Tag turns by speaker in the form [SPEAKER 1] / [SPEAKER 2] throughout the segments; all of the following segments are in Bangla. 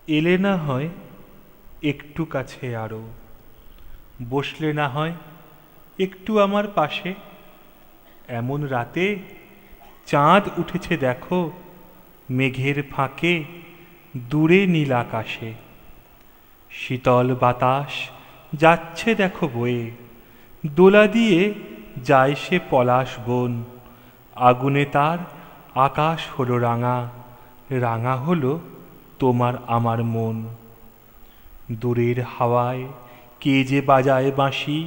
[SPEAKER 1] এলে না হয় একটু কাছে আরো, বসলে না হয় একটু আমার পাশে। এমন রাতে চাঁদ উঠেছে দেখো, মেঘের ফাঁকে দূরে নীল আকাশে। শীতল বাতাস যাচ্ছে দেখো বয়ে, দোলা দিয়ে যায় সে পলাশ বন। আগুনে তার আকাশ হলো রাঙা, রাঙা হলো তোমার আমার মন। দূরের হাওয়ায় কে যে বাজায় বাঁশি,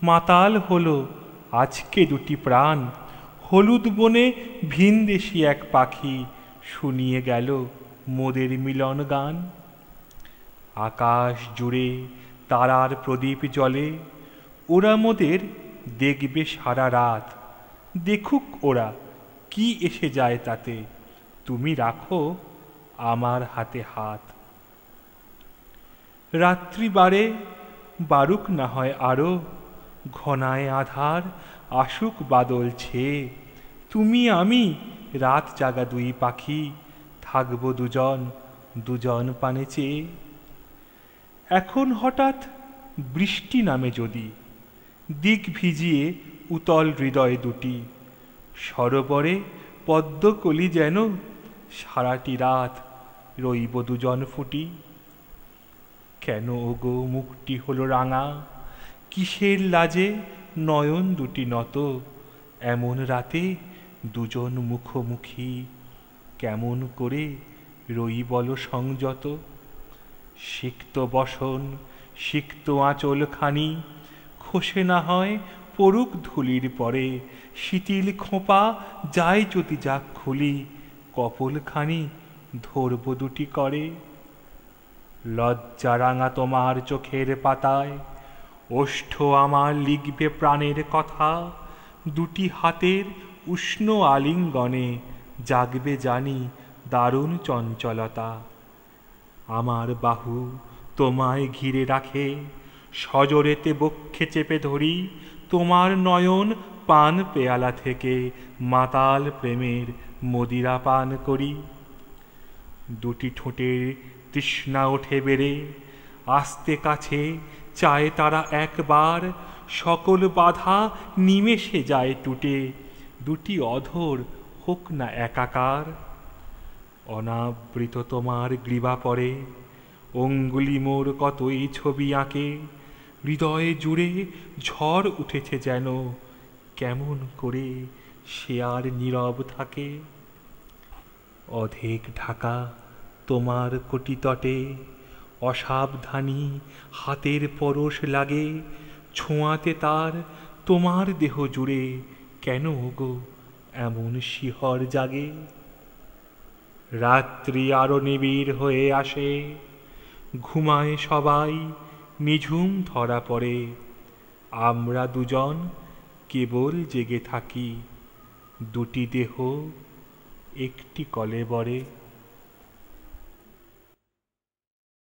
[SPEAKER 1] মাতাল হলো আজকে দুটি প্রাণ। হলুদ বনে ভিনদেশি এক পাখি শুনিয়ে গেল মোদের মিলন গান। আকাশ জুড়ে তারার প্রদীপ জ্বলে, ওরা মোদের দেখবে সারা রাত। দেখুক ওরা কি এসে যায় তাতে, তুমি রাখো আমার হাতে হাত। রাত্রি বাড়ে, বারুক না হয় আরো, ঘনায় আধার আসুক বাদল ছেয়ে। তুমি আমি রাত জাগা দুই পাখি, থাকবো দুজন দুজন পানে চেয়ে। এখন হঠাৎ বৃষ্টি নামে যদি, দিক ভিজিয়ে উতল হৃদয় দুটি। সরোবরে পদ্মকলি যেন সারাটি রাত রইব দুজন ফুটি। কেন ওগো মুখটি হলো রাঙা, কিসের লাজে নয়ন দুটি নত। এমন রাতে দুজন মুখোমুখি, কেমন করে রই বল সংযত। সিক্ত বসন সিক্ত আঁচল খানি, খসে না হয় পড়ুক ধুলির পরে। শীতিল খোঁপা যায় যদি যাক খুলি, কপলখানি ধরব দুটি করে। লজ্জা রাঙা তোমার চোখের পাতায়, ওষ্ঠ আমার লিখবে প্রাণের কথা। দুটি হাতের উষ্ণ আলিঙ্গনে জাগবে জানি দারুণ চঞ্চলতা। আমার বাহু তোমায় ঘিরে রাখে, সজোরেতে বক্ষে চেপে ধরি। তোমার নয়ন পান পেয়ালা থেকে মাতাল প্রেমের মদিরা পান করি। দুটি ঠোঁটের তৃষ্ণা ওঠে বেড়ে, আস্তে কাছে চায় তারা একবার। সকল বাধা নিমেষে যায় টুটে, দুটি অধর হোক না একাকার। অনাবৃত তোমার গ্রীবা পরে, অঙ্গুলি মোর কতই ছবি আঁকে। হৃদয়ে জুড়ে ঝড় উঠেছে যেন, কেমন করে সে আর নীরব থাকে। অধেক ঢাকা তোমার কোটি তটে, অসাবধানী হাতের পরশ লাগে। ছোঁয়াতে তার তোমার দেহ জুড়ে, কেন ওগো এমন শিহর জাগে। রাত্রি আরো নিবিড় হয়ে আসে, ঘুমায় সবাই নিঝুম ধরা পড়ে। আমরা দুজন কেবল জেগে থাকি, দুটি দেহ একটি কলেবরে।